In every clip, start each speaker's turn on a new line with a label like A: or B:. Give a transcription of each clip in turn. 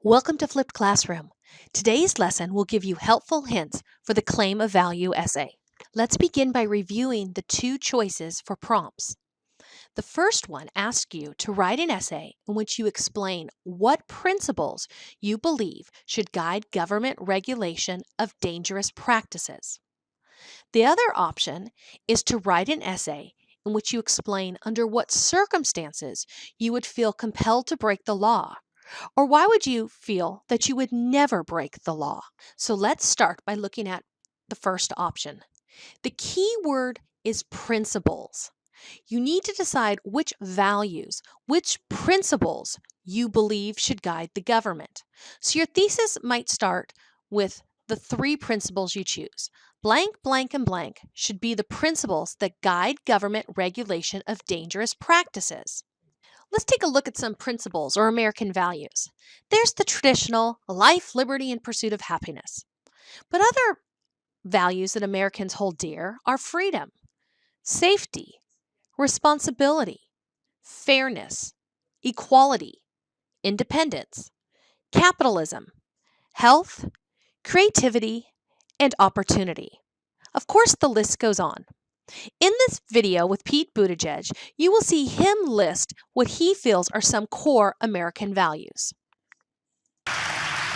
A: Welcome to Flipped Classroom. Today's lesson will give you helpful hints for the claim of value essay. Let's begin by reviewing the two choices for prompts. The first one asks you to write an essay in which you explain what principles you believe should guide government regulation of dangerous practices. The other option is to write an essay in which you explain under what circumstances you would feel compelled to break the law. Or why would you feel that you would never break the law? So let's start by looking at the first option. The key word is principles. You need to decide which values, which principles you believe should guide the government. So your thesis might start with the three principles you choose. Blank, blank, and blank should be the principles that guide government regulation of dangerous practices. Let's take a look at some principles or American values. There's the traditional life, liberty, and pursuit of happiness. But other values that Americans hold dear are freedom, safety, responsibility, fairness, equality, independence, capitalism, health, creativity, and opportunity. Of course, the list goes on. In this video with Pete Buttigieg, you will see him list what he feels are some core American values.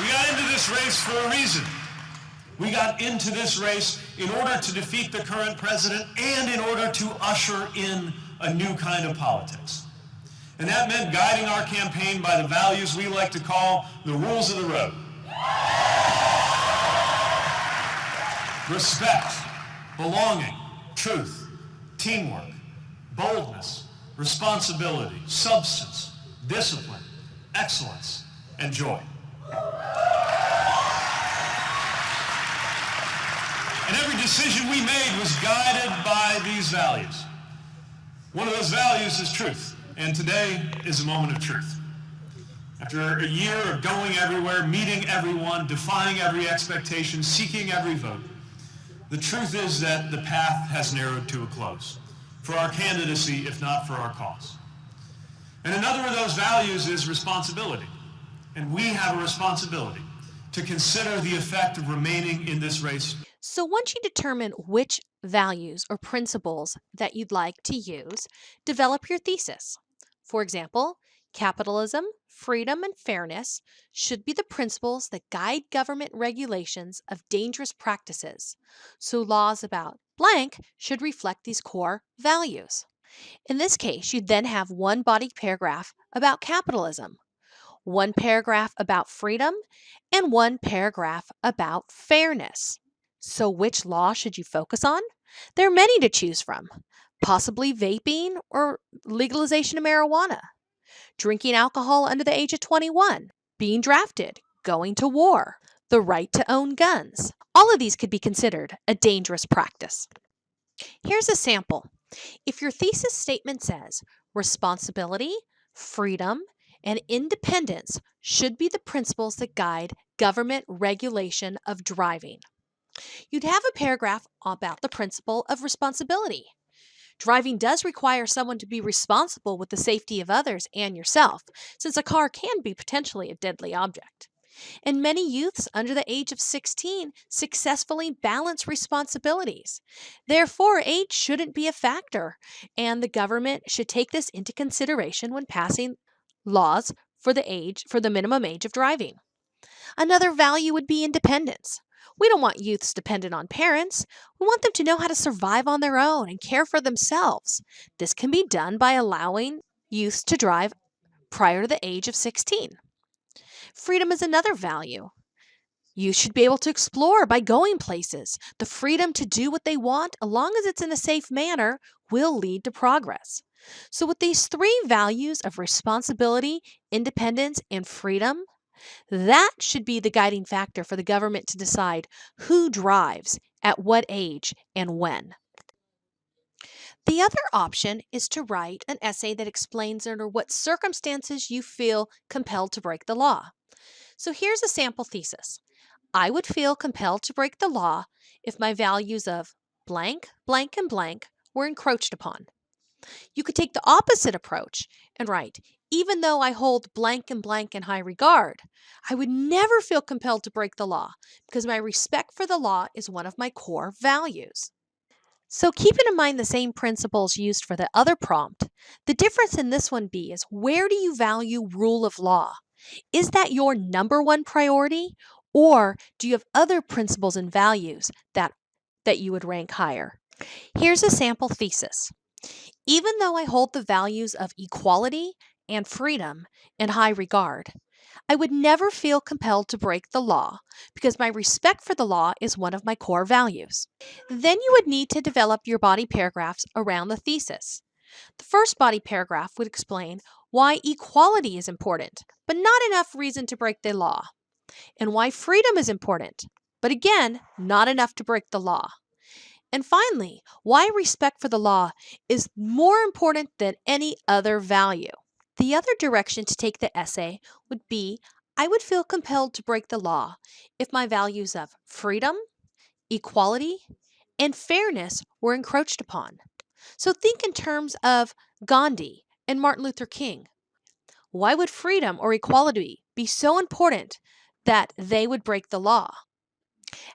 B: We got into this race for a reason. We got into this race in order to defeat the current president and in order to usher in a new kind of politics. And that meant guiding our campaign by the values we like to call the rules of the road. Respect, belonging, truth, teamwork, boldness, responsibility, substance, discipline, excellence, and joy. And every decision we made was guided by these values. One of those values is truth, and today is a moment of truth. After a year of going everywhere, meeting everyone, defying every expectation, seeking every vote, the truth is that the path has narrowed to a close for our candidacy, if not for our cause. And another of those values is responsibility. And we have a responsibility to consider the effect of remaining in this race.
A: So once you determine which values or principles that you'd like to use, develop your thesis. For example, capitalism, freedom, and fairness should be the principles that guide government regulations of dangerous practices. So laws about blank should reflect these core values. In this case, you'd then have one body paragraph about capitalism, one paragraph about freedom, and one paragraph about fairness. So which law should you focus on? There are many to choose from. Possibly vaping or legalization of marijuana, drinking alcohol under the age of 21, being drafted, going to war, the right to own guns. All of these could be considered a dangerous practice. Here's a sample. If your thesis statement says responsibility, freedom, and independence should be the principles that guide government regulation of driving, you'd have a paragraph about the principle of responsibility. Driving does require someone to be responsible with the safety of others and yourself, since a car can be potentially a deadly object. And many youths under the age of 16 successfully balance responsibilities. Therefore, age shouldn't be a factor, and the government should take this into consideration when passing laws for the minimum age of driving. Another value would be independence. We don't want youths dependent on parents. We want them to know how to survive on their own and care for themselves. This can be done by allowing youths to drive prior to the age of 16. Freedom is another value. Youth should be able to explore by going places. The freedom to do what they want, as long as it's in a safe manner, will lead to progress. So with these three values of responsibility, independence, and freedom, that should be the guiding factor for the government to decide who drives, at what age, and when. The other option is to write an essay that explains under what circumstances you feel compelled to break the law. So here's a sample thesis. I would feel compelled to break the law if my values of blank, blank, and blank were encroached upon. You could take the opposite approach and write, Even though I hold blank and blank in high regard, I would never feel compelled to break the law because my respect for the law is one of my core values. So, keeping in mind the same principles used for the other prompt, the difference in this one is where do you value rule of law? Is that your number one priority? Or do you have other principles and values that you would rank higher? Here's a sample thesis. Even though I hold the values of equality and freedom in high regard, I would never feel compelled to break the law because my respect for the law is one of my core values. Then you would need to develop your body paragraphs around the thesis. The first body paragraph would explain why equality is important, but not enough reason to break the law, and why freedom is important, but again, not enough to break the law. And finally, why respect for the law is more important than any other value. The other direction to take the essay would be I would feel compelled to break the law if my values of freedom, equality, and fairness were encroached upon. So think in terms of Gandhi and Martin Luther King. Why would freedom or equality be so important that they would break the law?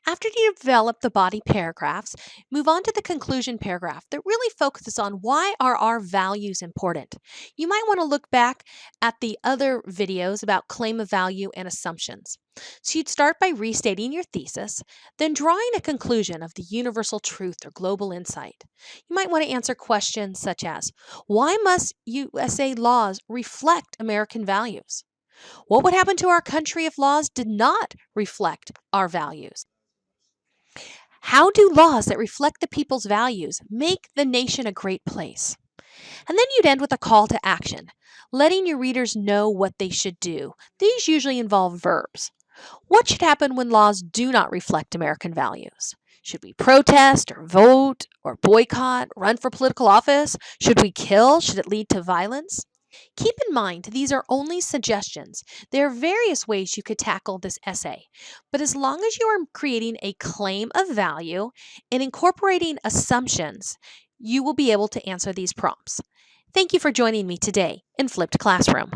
A: After you develop the body paragraphs, move on to the conclusion paragraph that really focuses on why are our values important. You might want to look back at the other videos about claim of value and assumptions. So you'd start by restating your thesis, then drawing a conclusion of the universal truth or global insight. You might want to answer questions such as, why must USA laws reflect American values? What would happen to our country if laws did not reflect our values? How do laws that reflect the people's values make the nation a great place? And then you'd end with a call to action, letting your readers know what they should do. These usually involve verbs. What should happen when laws do not reflect American values? Should we protest or vote or boycott, run for political office? Should we kill? Should it lead to violence? Keep in mind, these are only suggestions. There are various ways you could tackle this essay, but as long as you are creating a claim of value and incorporating assumptions, you will be able to answer these prompts. Thank you for joining me today in Flipped Classroom.